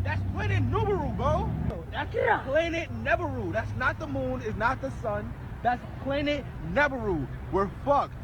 That's planet Nibiru, bro. That's planet Nibiru. That's not the moon. It's not the sun. That's planet Nibiru. We're fucked.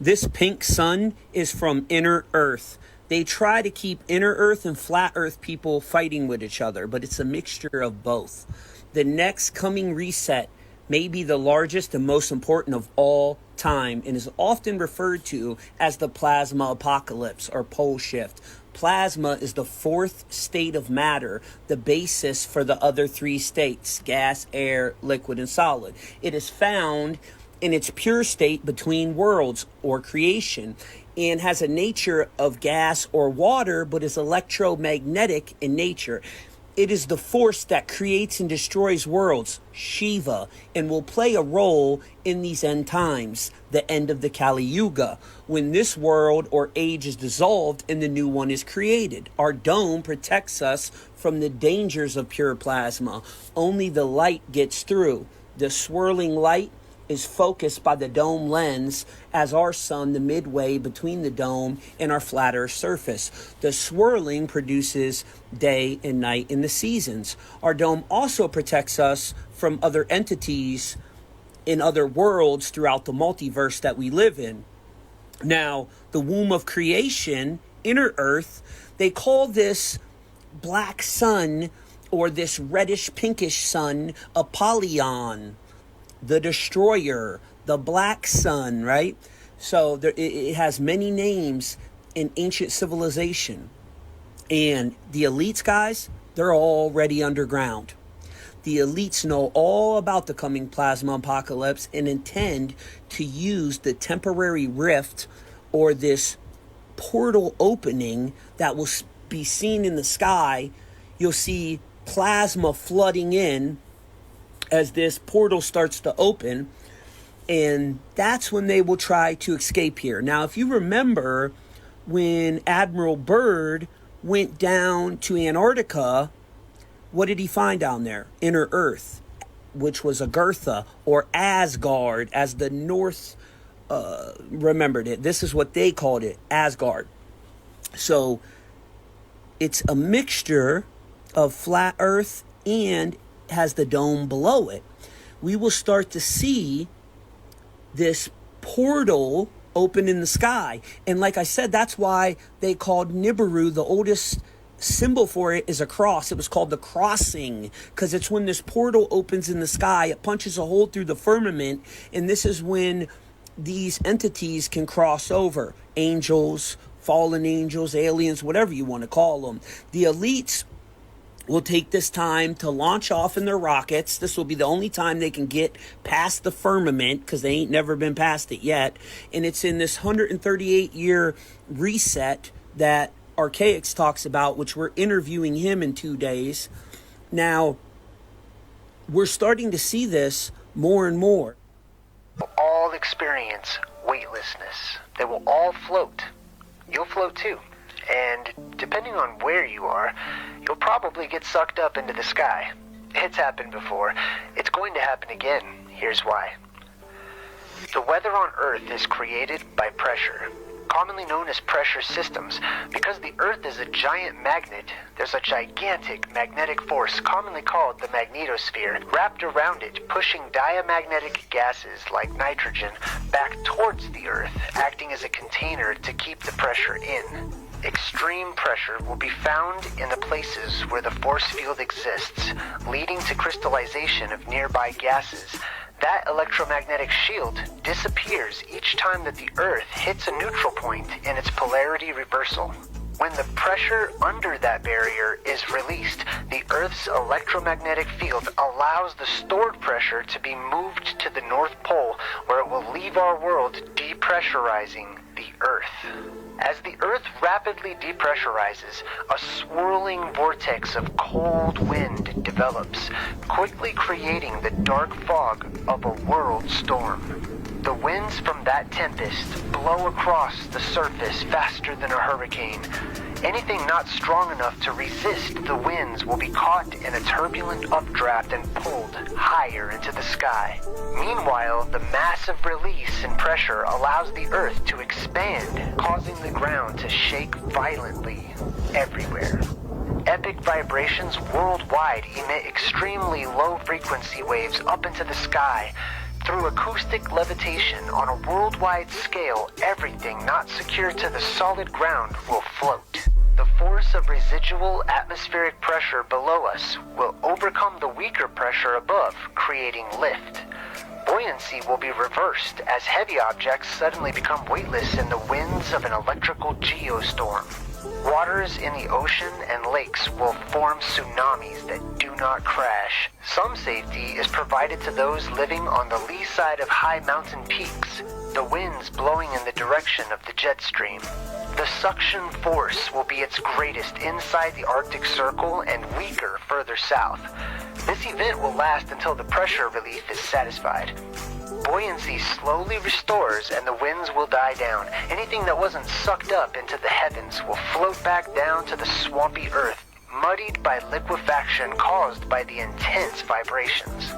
This pink sun is from inner Earth. They try to keep inner Earth and flat Earth people fighting with each other, but it's a mixture of both. The next coming reset may be the largest and most important of all time and is often referred to as the plasma apocalypse or pole shift. Plasma is the fourth state of matter, the basis for the other three states, gas, air, liquid, and solid. It is found in its pure state between worlds or creation and has a nature of gas or water, but is electromagnetic in nature. It is the force that creates and destroys worlds, Shiva, and will play a role in these end times, the end of the Kali Yuga, when this world or age is dissolved and the new one is created. Our dome protects us from the dangers of pure plasma. Only the light gets through. The swirling light is focused by the dome lens as our sun, the midway between the dome and our flat Earth surface. The swirling produces day and night in the seasons. Our dome also protects us from other entities in other worlds throughout the multiverse that we live in. Now, the womb of creation, inner Earth, they call this black sun or this reddish pinkish sun Apollyon, the destroyer, the black sun, right? So it has many names in ancient civilization. And the elites, guys, they're already underground. The elites know all about the coming plasma apocalypse and intend to use the temporary rift or this portal opening that will be seen in the sky. You'll see plasma flooding in as this portal starts to open, and that's when they will try to escape here. Now, if you remember when Admiral Byrd went down to Antarctica, what did he find down there? Inner Earth, which was Agartha or Asgard, as the North remembered it. This is what they called it, Asgard. So it's a mixture of flat Earth and has the dome below it. We will start to see this portal open in the sky. And like I said, that's why they called Nibiru, the oldest symbol for it is a cross. It was called the crossing because it's when this portal opens in the sky, it punches a hole through the firmament, and this is when these entities can cross over. Angels, fallen angels, aliens, whatever you want to call them. The elites will take this time to launch off in their rockets. This will be the only time they can get past the firmament because they ain't never been past it yet. And it's in this 138-year reset that Archaics talks about, which we're interviewing him in 2 days. Now, we're starting to see this more and more. All experience weightlessness. They will all float. You'll float too. And depending on where you are, you'll probably get sucked up into the sky. It's happened before. It's going to happen again. Here's why. The weather on Earth is created by pressure, commonly known as pressure systems. Because the Earth is a giant magnet, there's a gigantic magnetic force, commonly called the magnetosphere, wrapped around it, pushing diamagnetic gases like nitrogen back towards the Earth, acting as a container to keep the pressure in. Extreme pressure will be found in the places where the force field exists, leading to crystallization of nearby gases. That electromagnetic shield disappears each time that the Earth hits a neutral point in its polarity reversal. When the pressure under that barrier is released, the Earth's electromagnetic field allows the stored pressure to be moved to the North Pole, where it will leave our world depressurizing the Earth. As the Earth rapidly depressurizes, a swirling vortex of cold wind develops, quickly creating the dark fog of a world storm. The winds from that tempest blow across the surface faster than a hurricane, Anything not strong enough to resist the winds will be caught in a turbulent updraft and pulled higher into the sky. Meanwhile, the massive release in pressure allows the earth to expand, causing the ground to shake violently everywhere. Epic vibrations worldwide emit extremely low frequency waves up into the sky. Through acoustic levitation on a worldwide scale, everything not secured to the solid ground will float. The force of residual atmospheric pressure below us will overcome the weaker pressure above, creating lift. Buoyancy will be reversed as heavy objects suddenly become weightless in the winds of an electrical geostorm. Waters in the ocean and lakes will form tsunamis that do not crash. Some safety is provided to those living on the lee side of high mountain peaks, the winds blowing in the direction of the jet stream. The suction force will be its greatest inside the Arctic Circle and weaker further south. This event will last until the pressure relief is satisfied. Buoyancy slowly restores and the winds will die down. Anything that wasn't sucked up into the heavens will float back down to the swampy earth, muddied by liquefaction caused by the intense vibrations.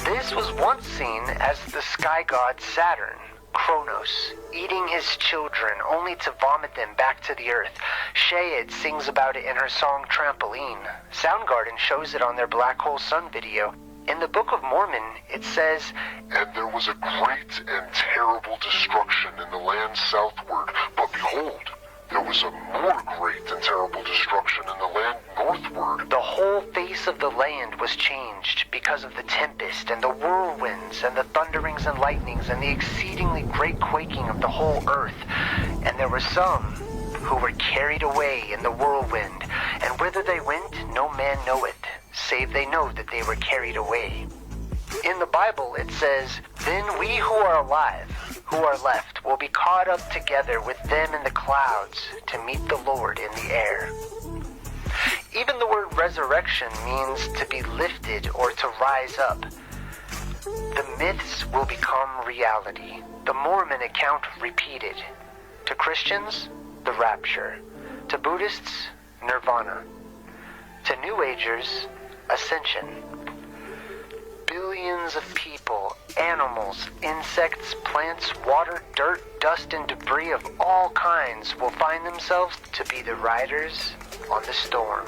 This was once seen as the sky god Saturn, Kronos, eating his children only to vomit them back to the earth. Shayad sings about it in her song Trampoline. Soundgarden shows it on their Black Hole Sun video. In the Book of Mormon, it says, "And there was a great and terrible destruction in the land southward, but behold, there was a more great and terrible destruction in the land northward." The whole face of the land was changed because of the tempest and the whirlwinds and the thunderings and lightnings and the exceedingly great quaking of the whole earth. And there were some who were carried away in the whirlwind, and whither they went no man knoweth, save they know that they were carried away. In the Bible it says, "Then we who are alive, who are left, will be caught up together with them in the clouds to meet the Lord in the air." Even the word resurrection means to be lifted or to rise up. The myths will become reality. The Mormon account repeated. To Christians, the rapture. To Buddhists, nirvana. To New Agers, ascension. Billions of people, animals, insects, plants, water, dirt, dust, and debris of all kinds will find themselves to be the riders on the storm.